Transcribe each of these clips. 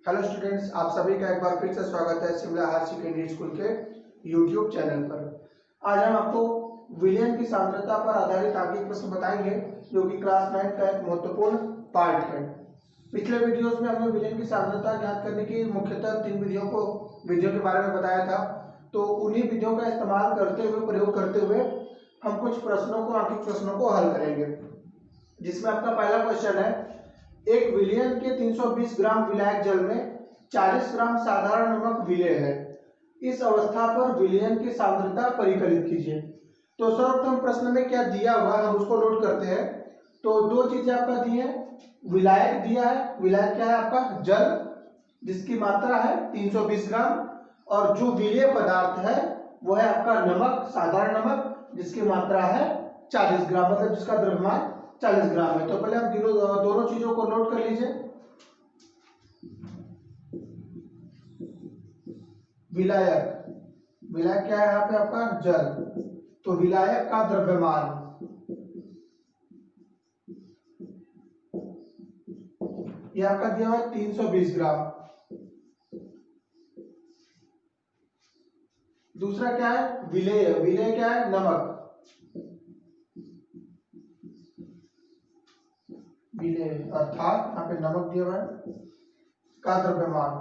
Hello students, आप सभी का एक बार फिर से स्वागत है शिमला हायर सेकेंडरी स्कूल के यूट्यूब चैनल पर। आज हम आपको विलयन की सांद्रता पर आधारित आगे एक प्रश्न बताएंगे जो कि क्लास 9 का एक महत्वपूर्ण पार्ट है। पिछले वीडियोस में हमने विलयन की सांद्रता ज्ञात करने की मुख्यतः 3 विधियों के बारे में बताया था। तो उन्हीं विधियों का इस्तेमाल करते हुए, प्रयोग करते हुए हम कुछ आंकिक प्रश्नों को हल करेंगे, जिसमें आपका पहला क्वेश्चन है, एक विलयन के 320 ग्राम विलायक जल में 40 ग्राम साधारण नमक विलेय है। इस अवस्था पर विलयन की सांद्रता परिकलित कीजिए। तो सर्वप्रथम प्रश्न में क्या दिया हुआ है हम उसको नोट करते हैं। तो दो चीजें आपका दी है, विलायक दिया है। विलायक क्या है आपका? जल, जिसकी मात्रा है 320 ग्राम, और जो विलेय पदार्थ है वो है आपका नमक, साधारण नमक, जिसकी मात्रा है 40 ग्राम, मतलब जिसका द्रव्यमान 40 ग्राम है। तो पहले हम दोनों चीजों को नोट कर लीजिए। विलायक क्या है यहाँ पे आपका? जल। तो विलायक का द्रव्यमान ये आपका दिया हुआ है 320 ग्राम। दूसरा क्या है? विलेय। विलेय क्या है? नमक। विलेय अर्थात यहाँ पे नमक दिया हुआ है का द्रव्यमान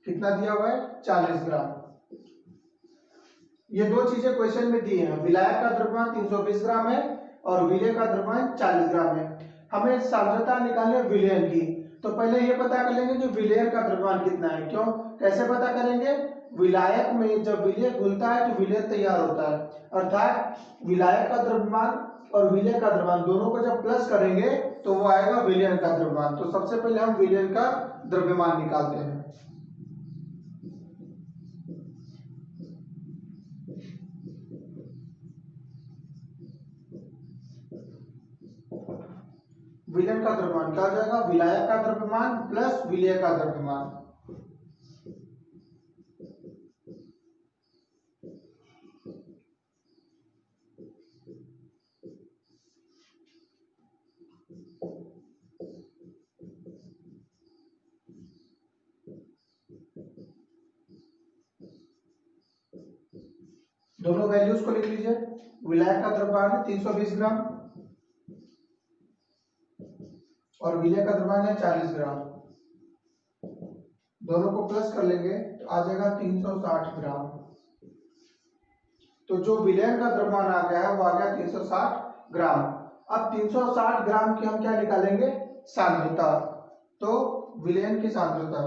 कितना दिया हुआ है? 40 ग्राम। ये दो चीजें क्वेश्चन में दी हैं। विलायक का द्रव्यमान 320 ग्राम है और विलेय का द्रव्यमान 40 ग्राम है। हमें सांद्रता निकालनी है विलयन की। तो पहले ये पता कर लेंगे कि विलयन का द्रव्यमान कितना है। क्यों, कैसे पता करेंगे? विलायक में जब विलय घुलता है तो विलय तैयार होता है, अर्थात विलायक का द्रव्यमान और विलय का द्रव्यमान दोनों को जब प्लस करेंगे तो वो आएगा विलयन का द्रव्यमान। तो सबसे पहले हम विलयन का द्रव्यमान निकालते हैं। विलयन का द्रव्यमान क्या हो जाएगा? विलायक का द्रव्यमान प्लस विलेय का द्रव्यमान। दोनों वैल्यूज को लिख लीजिए। विलायक का द्रव्यमान है 320 ग्राम और विलेय का द्रव्यमान है 40 ग्राम। दोनों को प्लस कर लेंगे तो आ जाएगा 360 ग्राम। तो जो विलयन का द्रव्यमान आ गया है वो आ गया 360 ग्राम। अब 360 ग्राम की हम क्या निकालेंगे? सांद्रता। तो विलयन की सांद्रता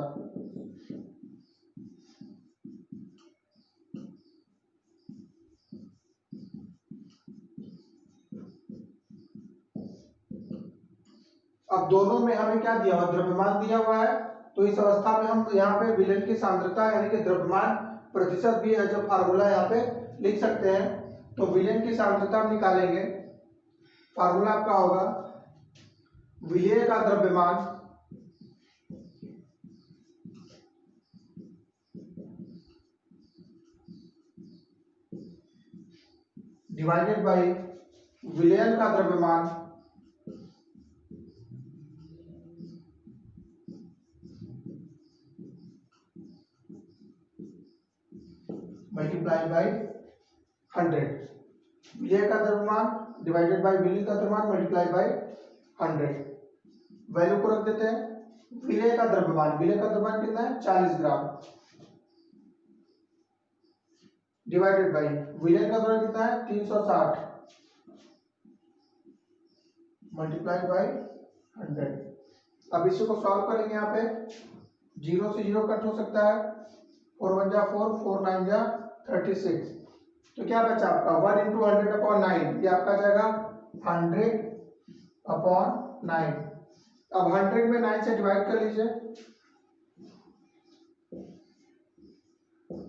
अब दोनों में हमें क्या दिया हुआ? द्रव्यमान दिया हुआ है। तो इस अवस्था में हम यहाँ पे विलयन की सांद्रता यानी कि द्रव्यमान प्रतिशत भी है जो फार्मूला यहाँ पे लिख सकते हैं। तो विलयन की सांद्रता हम निकालेंगे। फार्मूला आपका होगा विलेय का द्रव्यमान डिवाइडेड बाय विलयन का द्रव्यमान मल्टीप्लाई बाय 100। विलेय का द्रव्यमान डिवाइडेड बाय विलेय का द्रव्यमान मल्टीप्लाई बाय 100। वैल्यू को रख देते हैं। विलेय का द्रव्यमान कितना है? 40 ग्राम डिवाइडेड बाय विलेय का द्रव्यमान कितना है? 360 मल्टीप्लाई बाय 100। अब इसी को सॉल्व करेंगे। यहाँ पे 0 से 0 कट हो सकता है। 4 1 जा 4, 4 9 जा 36। तो क्या बचा आपका? 1 इंटू 100/9, ये आपका जाएगा 100/9। अब 100 में 9 से डिवाइड कर लीजिए।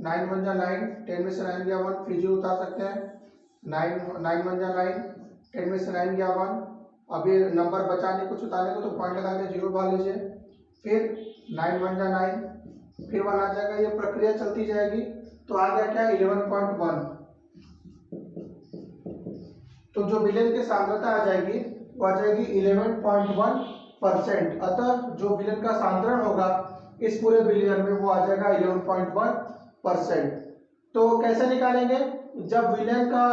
9 1 जा 9, 10 में से 9 गया 1, फिर 0 उतार सकते हैं। 9 1 जा 9, 10 में से 9 गया 1। अब ये नंबर बचाने कुछ उतारने को तो पॉइंट लगा के 0 डाल लीजिए। फिर 9 1 जा 9, फिर 1 आ जाएगा। ये प्रक्रिया चलती जाएगी। तो आ गया क्या? 11.1। तो जो विलयन की सांद्रता आ जाएगी वो आ जाएगी 11.1%। अतः जो विलेन का सांद्रण होगा इस पूरे बिलियन में वो आ जाएगा 11.1%। तो कैसे निकालेंगे? जब विलेन का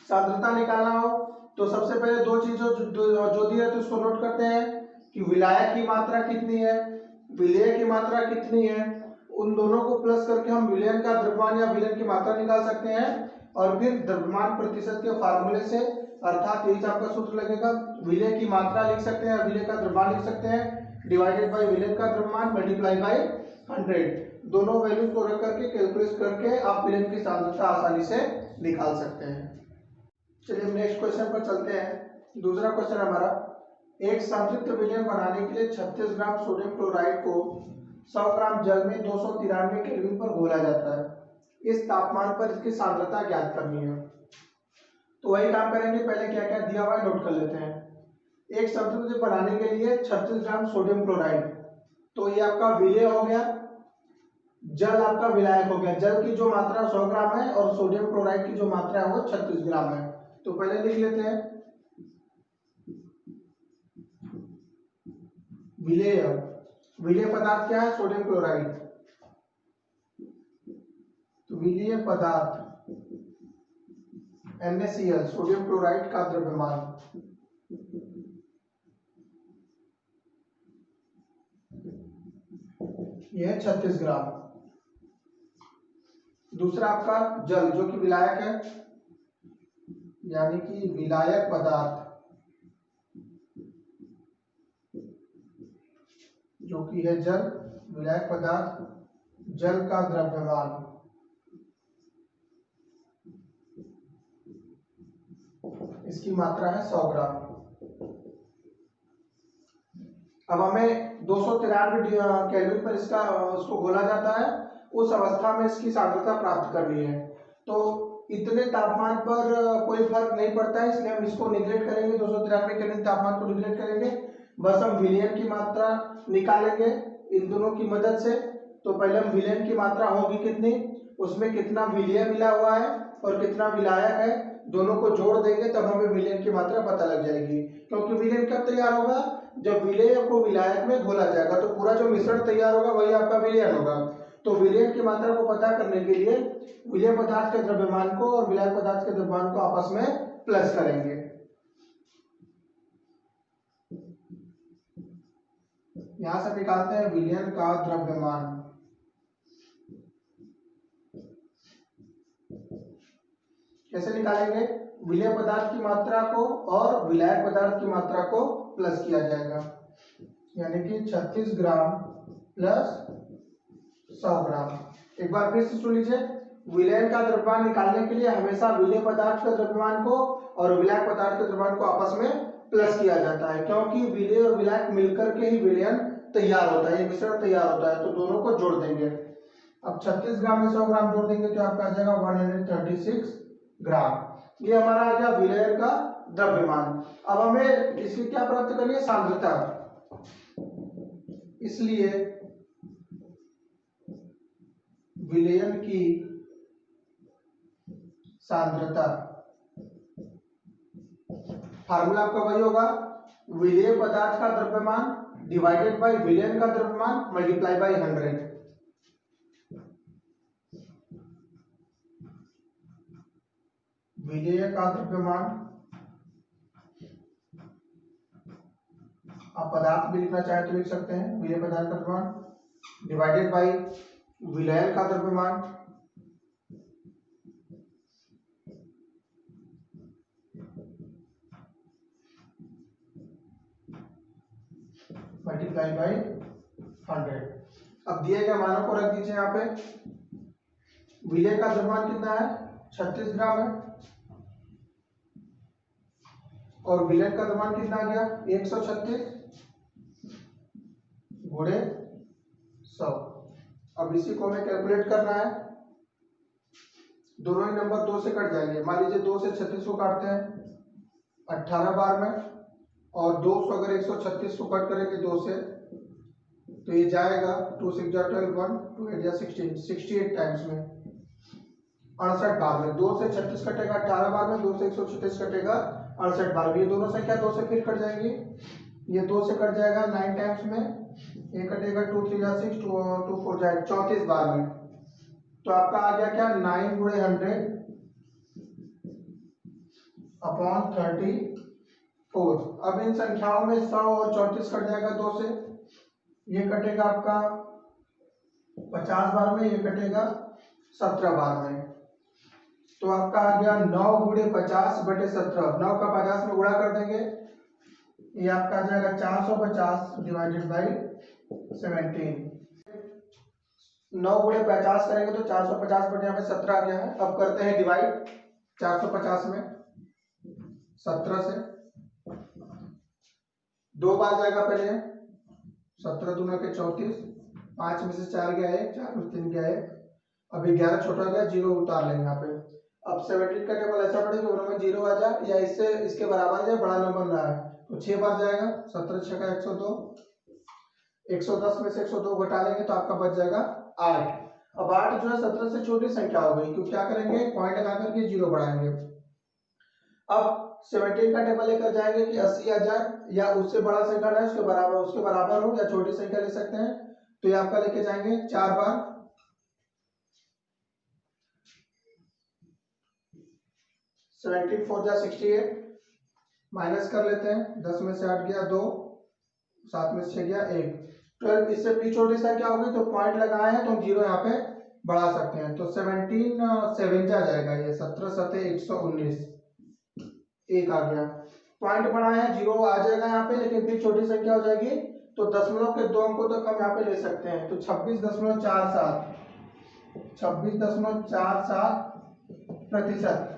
सांद्रता निकालना हो तो सबसे पहले दो चीजों जो दी है तो उसको नोट करते हैं कि विलायक की मात्रा कितनी है, विलेय की मात्रा कितनी है। उन दोनों को प्लस करके हम विलेन का द्रव्यमान या विलेन की मात्रा निकाल सकते हैं और फिर द्रव्यमान प्रतिशत के फार्मूले से, अर्थात यही आपका सूत्र लगेगा, विलेय की मात्रा लिख सकते हैं, विलेय का द्रव्यमान लिख सकते हैं, डिवाइडेड बाय विलेन का द्रव्यमान मल्टीप्लाई बाय 100। दोनों वैल्यूज को रख करके कैलकुलेट करके आप विलेन की सांद्रता आसानी से निकाल सकते हैं। चलिए नेक्स्ट क्वेश्चन पर चलते हैं। दूसरा क्वेश्चन हमारा, एक संतृप्त विलेन बनाने के लिए 36 ग्राम सोडियम क्लोराइड को 100 ग्राम जल में 293 केल्विन पर घोला जाता है। इस तापमान पर इसकी सांद्रता ज्ञात करनी है। तो वही काम करेंगे, पहले क्या क्या दिया हुआ है नोट कर लेते हैं। एक संतृप्त बनाने के लिए 36 ग्राम सोडियम क्लोराइड, तो ये आपका विलेय हो गया, जल आपका विलायक हो गया। जल की जो मात्रा 100 ग्राम है और सोडियम क्लोराइड की जो मात्रा है वो 36 ग्राम है। तो पहले लिख लेते हैं विलेय। विलेय पदार्थ क्या है? Sodium chloride. तो विलेय पदार्थ NaCl सोडियम क्लोराइड का द्रव्यमान, यह है 36 ग्राम। दूसरा आपका जल जो कि विलायक है, यानी कि विलायक पदार्थ जो कि है जल, विलायक पदार्थ, जल का द्रव्यमान, इसकी मात्रा है 100 ग्राम। अब हमें 293 केल्विन पर उसको घोला जाता है, उस अवस्था में इसकी सांद्रता प्राप्त करनी है। तो इतने तापमान पर कोई फर्क नहीं पड़ता है, इसलिए हम इसको निगलेक्ट करेंगे, 293 केल्विन तापमान को निगलेक्ट करेंगे। बस हम विलेन की मात्रा निकालेंगे इन दोनों की मदद से। तो पहले हम विलेन की मात्रा होगी कितनी, उसमें कितना विलेय मिला हुआ है और कितना विलायक है, दोनों को जोड़ देंगे तब हमें विलेन की मात्रा पता लग जाएगी। क्योंकि विलेन कब तैयार होगा? जब विलेय को विलायक में घोला जाएगा, तो पूरा जो मिश्रण तैयार होगा वही आपका विलेयन होगा। तो विलेयन की मात्रा को पता करने के लिए विलेय पदार्थ के द्रव्यमान को और विलायक पदार्थ के द्रव्यमान को आपस में प्लस करेंगे। यहां से निकालते हैं विलेयन का द्रव्यमान। कैसे निकालेंगे? विलेय पदार्थ की मात्रा को और विलायक पदार्थ की मात्रा को प्लस किया जाएगा, यानी कि 36 ग्राम प्लस 100 ग्राम। एक बार फिर से सुन लीजिए, विलेयन का द्रव्यमान निकालने के लिए हमेशा विलेय पदार्थ के द्रव्यमान को और विलायक पदार्थ के द्रव्यमान को आपस में प्लस किया जाता है, क्योंकि विलेय और विलायक मिलकर के ही विलेयन तैयार होता है, मिश्रण तैयार होता है। तो दोनों को जोड़ देंगे। अब 36 ग्राम में 100 ग्राम जोड़ देंगे तो आपका आ जाएगा 136 ग्राम। ये हमारा आ गया विलेयन का द्रव्यमान। अब हमें इसकी क्या प्राप्त करनी है? सांद्रता। इसलिए विलेयन की सांद्रता, फार्मूला आपका वही होगा, विलेय पदार्थ का द्रव्यमान डिवाइडेड बाय विलेयन का द्रव्यमान मल्टीप्लाई बाय 100। विलेय का द्रव्यमान, आप पदार्थ भी लिखना चाहे तो लिख सकते हैं, विलेय पदार्थ का द्रव्यमान डिवाइडेड बाय विलेयन का द्रव्यमान मल्टीप्लाई बाय 100। अब दिए गए मानों को रख दीजिए यहाँ पे। विलेय का द्रव्यमान कितना है? 36 ग्राम है और विलेयन का द्रव्यमान कितना आ गया? 136 गुणे 100। अब इसी को हमें कैलकुलेट करना है। दोनों ही नंबर 2 से कट जाएंगे। मान लीजिए 2 से 36 को काटते हैं 18 बार में, और 200 अगर 136 को कट करेंगे 2 से तो ये जाएगा 2 6 जा 12 1 2 8 जा 16 68 टाइम्स में 68 बार में। 2 से 36 कटेगा 18 बार में, 2 से 136 कटेगा 68 बार। ये दोनों संख्या 2 से फिर कट जाएंगी, ये 2 से कट जाएगा 9 टाइम्स में, ये कटेगा 2 3 जा 6, 2 4 जाए 34 बार में। तो आपका आ गया क्या 9 गुणे 100 अपॉन 34। अब इन संख्याओं में 100 और 34 कट जाएगा 2 से, ये कटेगा आपका 50 बार में, ये कटेगा 17 बार में। तो आपका आ गया 9 गुणे 50 बटे 17, 9 का 50 में गुणा कर देंगे, ये आपका आ जाएगा 450 डिवाइडेड बाई 17। 9 गुणे 50 करेंगे तो 450 बटे यहाँ पे 17 आ गया है। अब करते हैं डिवाइड 450 में 17 से, 2 बार जाएगा पहले, 17 दूना के 34, 5 में से 4 गया है, 4 में 3 गया है, अभी 11 छोटा गया, 0 उतार लेंगे यहाँ पे। अब 17 का टेबल ऐसा पड़ेगा दोनों में 0 आ जाए या इससे इसके बराबर आ जाए, बड़ा नंबर बन रहा है तो 6 बार जाएगा, 17 6 का 102, 110 में से 102 घटा लेंगे तो आपका बच जाएगा 8। अब 8 जो है 17 से छोटी संख्या हो गई, क्यों क्या करेंगे पॉइंट लगा करके 0 बढ़ाएंगे। अब 17 का टेबल लेकर जाएंगे कि 80 आ जाए या उससे बड़ा संख्या ना उसके बराबर हो या छोटी संख्या ले सकते हैं, तो ये आपका लेके जाएंगे 4 बार, 17 4 जा 68, माइनस कर लेते हैं, 10 में से 8 गया 2, 7 में से 6 गया 1, 12। इससे भी छोटी संख्या होगी तो पॉइंट लगाए हैं तो हम 0 यहाँ पे बढ़ा सकते हैं, तो 17 7 जा जाएगा, ये 17 7 119, 1 आ गया। पॉइंट बढ़ाए हैं 0 आ जाएगा यहाँ पे, लेकिन फिर छोटी संख्या हो जाएगी तो दशमलव के 2 अंकों तक हम यहाँ पे ले सकते हैं, तो 26.47 26.47%।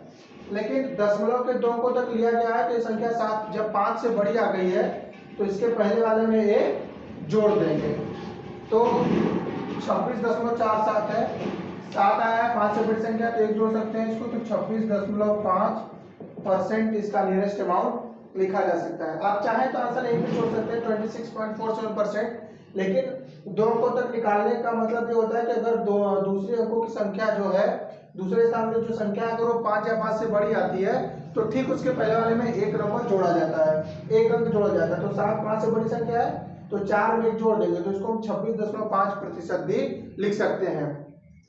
लेकिन दशमलव के 2 अंकों तक लिया गया है तो ये संख्या 7 जब 5 से बड़ी आ गई है तो इसके पहले वाले में ये जोड़ देंगे, तो 26.47 है, 7 आया है 5 से बड़ी संख्या तो 1 जोड़ सकते हैं इसको, तो 26.5% इसका नियरेस्ट अमाउंट लिखा जा सकता है। आप चाहें तो आंसर एक भी छोड़ सकते हैं 26.47%, लेकिन 2 अंकों तक निकालने का मतलब ये होता है कि अगर दूसरे अंकों की संख्या जो है, दूसरे स्थान में जो संख्या अगर वो 5 या 5 से बड़ी आती है तो ठीक उसके पहले वाले में एक नंबर जोड़ा जाता है, एक अंक जोड़ा जाता है। तो 7 5 से बड़ी संख्या है तो 4 में 1 जोड़ देंगे तो इसको हम 26.5% भी लिख सकते हैं।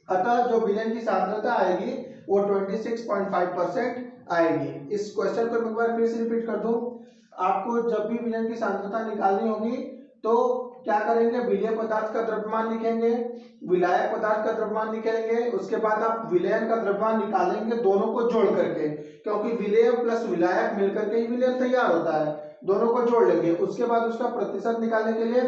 अतः जो विलयन की सांद्रता आएगी वो 26.5% आएगी। इस क्वेश्चन को एक बार फिर से रिपीट कर दूं, आपको जब भी विलयन की सांद्रता निकालनी होगी तो क्या करेंगे, विलेय पदार्थ का द्रव्यमान लिखेंगे, विलायक पदार्थ का द्रव्यमान लिखेंगे, उसके बाद आप विलयन का द्रव्यमान निकालेंगे दोनों को जोड़ करके, क्योंकि विलेय प्लस विलायक मिलकर के ही विलयन तैयार होता है, दोनों को जोड़ लेंगे। उसके बाद उसका प्रतिशत निकालने के लिए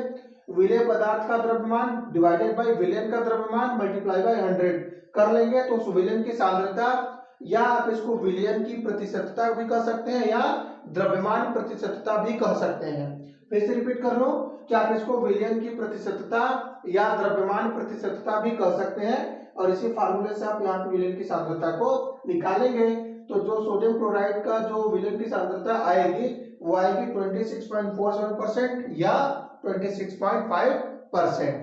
विलेय पदार्थ का द्रव्यमान डिवाइडेड बाय विलयन का द्रव्यमान मल्टीप्लाई बाय 100 कर लेंगे तो उस विलयन की सांद्रता, या आप इसको विलयन की प्रतिशतता भी कह सकते हैं या द्रव्यमान प्रतिशतता भी कह सकते हैं। फिर से रिपीट कर लो कि आप इसको विलयन की प्रतिशतता या द्रव्यमान प्रतिशतता भी कह सकते हैं, और इसी फार्मूले से आप यहाँ पे विलयन की सांद्रता को निकालेंगे तो जो सोडियम क्लोराइड का जो विलयन की सांद्रता आएगी वो आएगी 26.47% या 26.5%।